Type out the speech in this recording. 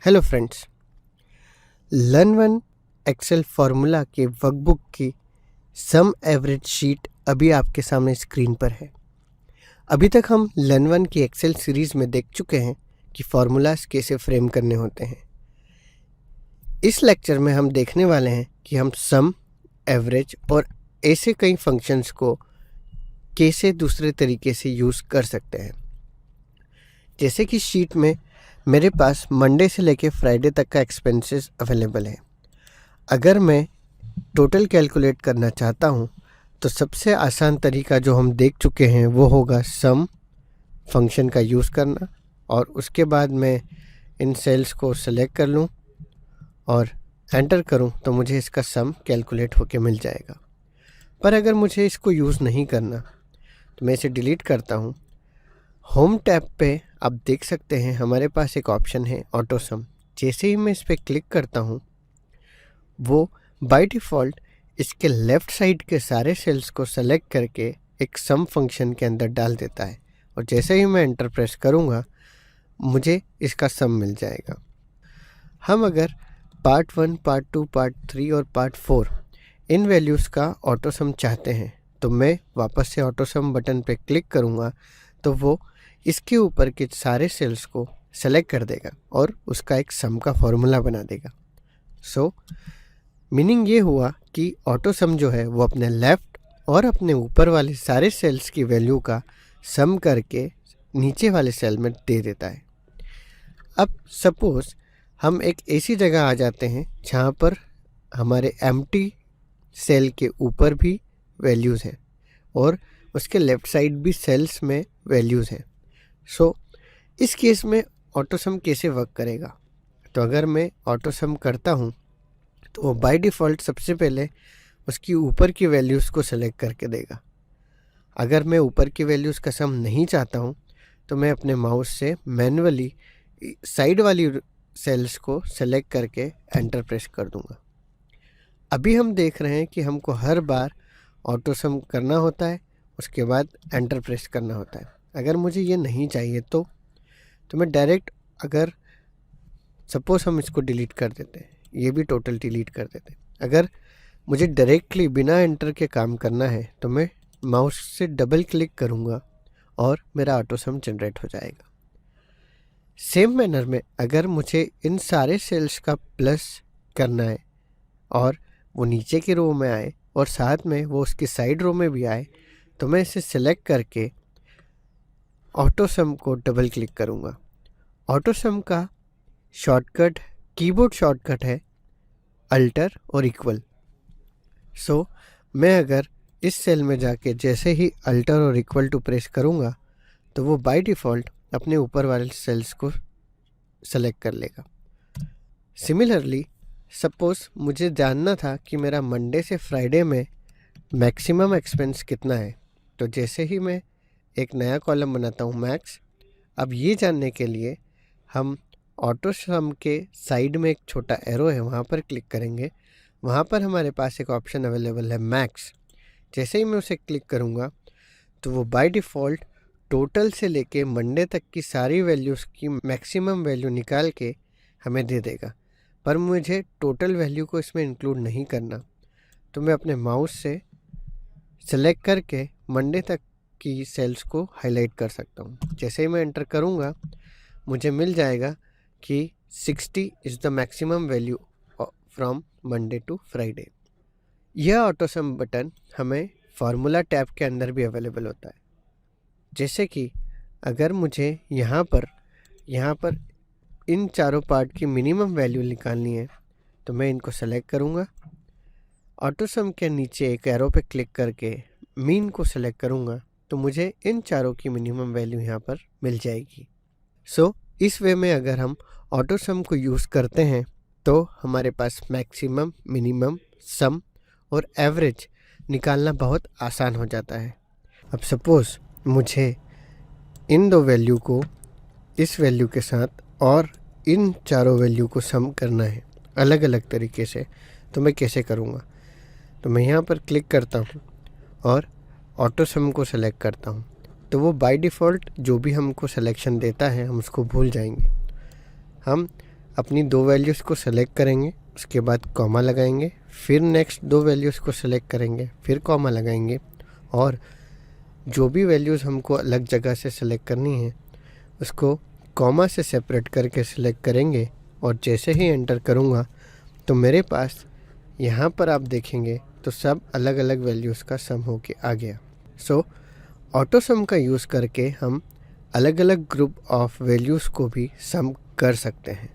Hello friends, learn one Excel formula के workbook की sum average sheet अभी आपके सामने स्क्रीन पर है। अभी तक हम लर्न वन की एक्सेल सीरीज़ में देख चुके हैं कि फार्मूलाज कैसे फ्रेम करने होते हैं। इस लेक्चर में हम देखने वाले हैं कि हम सम, एवरेज और ऐसे कई फंक्शंस को कैसे दूसरे तरीके से यूज़ कर सकते हैं। जैसे कि शीट में मेरे पास मंडे से लेके फ्राइडे तक का एक्सपेंसेस अवेलेबल है। अगर मैं टोटल कैलकुलेट करना चाहता हूँ तो सबसे आसान तरीका जो हम देख चुके हैं वो होगा सम फंक्शन का यूज़ करना, और उसके बाद मैं इन सेल्स को सेलेक्ट कर लूँ और एंटर करूँ तो मुझे इसका सम कैलकुलेट होके मिल जाएगा। पर अगर मुझे इसको यूज़ नहीं करना तो मैं इसे डिलीट करता हूँ। होम टैब पे आप देख सकते हैं हमारे पास एक ऑप्शन है ऑटो सम। जैसे ही मैं इस पर क्लिक करता हूँ वो बाय डिफ़ॉल्ट इसके लेफ़्ट साइड के सारे सेल्स को सेलेक्ट करके एक सम फंक्शन के अंदर डाल देता है, और जैसे ही मैं एंटर प्रेस करूँगा मुझे इसका सम मिल जाएगा। हम अगर पार्ट 1, पार्ट 2, पार्ट 3 और पार्ट 4 इन वैल्यूज़ का ऑटो सम चाहते हैं तो मैं वापस से ऑटो सम बटन पे क्लिक करूँगा तो वो इसके ऊपर के सारे सेल्स को सेलेक्ट कर देगा और उसका एक सम का फॉर्मूला बना देगा। सो मीनिंग ये हुआ कि ऑटो सम जो है वो अपने लेफ़्ट और अपने ऊपर वाले सारे सेल्स की वैल्यू का सम करके नीचे वाले सेल में दे देता है। अब सपोज़ हम एक ऐसी जगह आ जाते हैं जहाँ पर हमारे एम्प्टी सेल के ऊपर भी वैल्यूज़ हैं और उसके लेफ़्ट साइड भी सेल्स में वैल्यूज़ हैं। सो इस केस में ऑटो सम कैसे वर्क करेगा? तो अगर मैं ऑटो सम करता हूँ तो वो बाय डिफ़ॉल्ट सबसे पहले उसकी ऊपर की वैल्यूज़ को सेलेक्ट करके देगा। अगर मैं ऊपर की वैल्यूज़ का सम नहीं चाहता हूँ तो मैं अपने माउस से मैन्युअली साइड वाली सेल्स को सेलेक्ट करके एंटर प्रेस कर दूँगा। अभी हम देख रहे हैं कि हमको हर बार ऑटो सम करना होता है, उसके बाद एंटर प्रेस करना होता है। अगर मुझे ये नहीं चाहिए तो मैं डायरेक्ट, अगर सपोज़ हम इसको डिलीट कर देते हैं, ये भी टोटल डिलीट कर देते हैं। अगर मुझे डायरेक्टली बिना एंटर के काम करना है तो मैं माउस से डबल क्लिक करूँगा और मेरा ऑटो सम जनरेट हो जाएगा। सेम मैनर में अगर मुझे इन सारे सेल्स का प्लस करना है और वो नीचे की रो में आए और साथ में वो उसकी साइड रो में भी आए तो मैं इसे सेलेक्ट करके ऑटो सम को डबल क्लिक करूँगा। ऑटो सम का शॉर्टकट, कीबोर्ड शॉर्टकट है अल्टर और इक्वल। सो मैं अगर इस सेल में जाके जैसे ही अल्टर और इक्वल टू प्रेस करूँगा तो वो बाय डिफ़ॉल्ट अपने ऊपर वाले सेल्स को सेलेक्ट कर लेगा। सिमिलरली सपोज़ मुझे जानना था कि मेरा मंडे से फ्राइडे में मैक्सिमम एक्सपेंस कितना है, तो जैसे ही मैं एक नया कॉलम बनाता हूँ मैक्स। अब ये जानने के लिए हम ऑटो सम के साइड में एक छोटा एरो है वहाँ पर क्लिक करेंगे। वहाँ पर हमारे पास एक ऑप्शन अवेलेबल है मैक्स। जैसे ही मैं उसे क्लिक करूँगा तो वो बाय डिफ़ॉल्ट टोटल से लेके मंडे तक की सारी वैल्यूज़ की मैक्सिमम वैल्यू निकाल के हमें दे देगा। पर मुझे टोटल वैल्यू को इसमें इंक्लूड नहीं करना तो मैं अपने माउस से सेलेक्ट करके मंडे तक की सेल्स को हाईलाइट कर सकता हूँ। जैसे ही मैं एंटर करूँगा मुझे मिल जाएगा कि 60 is the maximum value from Monday to Friday. यह ऑटो सम बटन हमें फार्मूला टैब के अंदर भी अवेलेबल होता है। जैसे कि अगर मुझे यहाँ पर इन चारों पार्ट की मिनिमम वैल्यू निकालनी है तो मैं इनको सेलेक्ट करूँगा। ऑटो सम के नीचे एक एरो पे क्लिक करके मीन को सेलेक्ट करूँगा तो मुझे इन चारों की मिनिमम वैल्यू यहाँ पर मिल जाएगी। सो इस वे में अगर हम ऑटो सम को यूज़ करते हैं तो हमारे पास मैक्सिमम, मिनिमम, सम और एवरेज निकालना बहुत आसान हो जाता है। अब सपोज़ मुझे इन दो वैल्यू को इस वैल्यू के साथ और इन चारों वैल्यू को सम करना है अलग अलग तरीके से, तो मैं कैसे करूँगा? तो मैं यहाँ पर क्लिक करता हूँ और ऑटो सम को सेलेक्ट करता हूँ तो वो बाय डिफ़ॉल्ट जो भी हमको सिलेक्शन देता है हम उसको भूल जाएंगे। हम अपनी 2 वैल्यूज़ को सेलेक्ट करेंगे, उसके बाद कॉमा लगाएंगे, फिर नेक्स्ट 2 वैल्यूज़ को सेलेक्ट करेंगे, फिर कॉमा लगाएंगे और जो भी वैल्यूज़ हमको अलग जगह से सेलेक्ट करनी है उसको कॉमा से सेपरेट करके सिलेक्ट करेंगे और जैसे ही एंटर करूँगा तो मेरे पास यहाँ पर आप देखेंगे तो सब अलग अलग वैल्यूज़ का सम होके आ गया। सो ऑटो सम का यूज़ करके हम अलग अलग ग्रुप ऑफ वैल्यूज़ को भी सम कर सकते हैं।